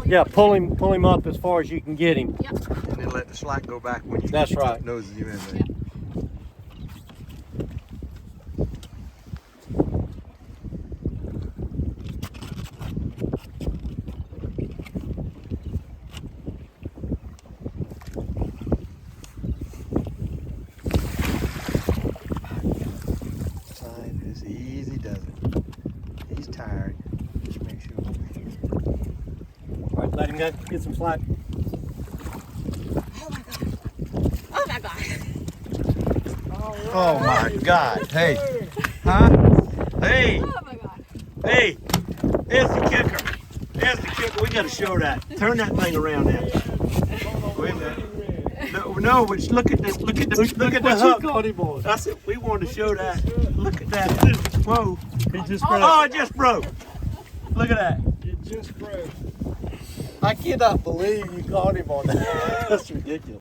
Yeah, pull him up as far as you can get him. Yep. And then let the slack go back when you That's right. noses you in there. Yep. Side is easy does it. He's tired. Just make sure over here. All right, let him go. Get some slack. Oh my god. Oh my God. Hey. Huh? Hey. Oh my god. Hey, there's the kicker. There's the kicker. We got to show that. Turn that thing around now. Wait a minute. No, but look at this. Look at the hook. Caught him on. That's it. We wanted to show that. Look at that. Whoa. He just broke. Oh, it just broke. Look at that. It just broke. I cannot believe you caught him on that. That's ridiculous.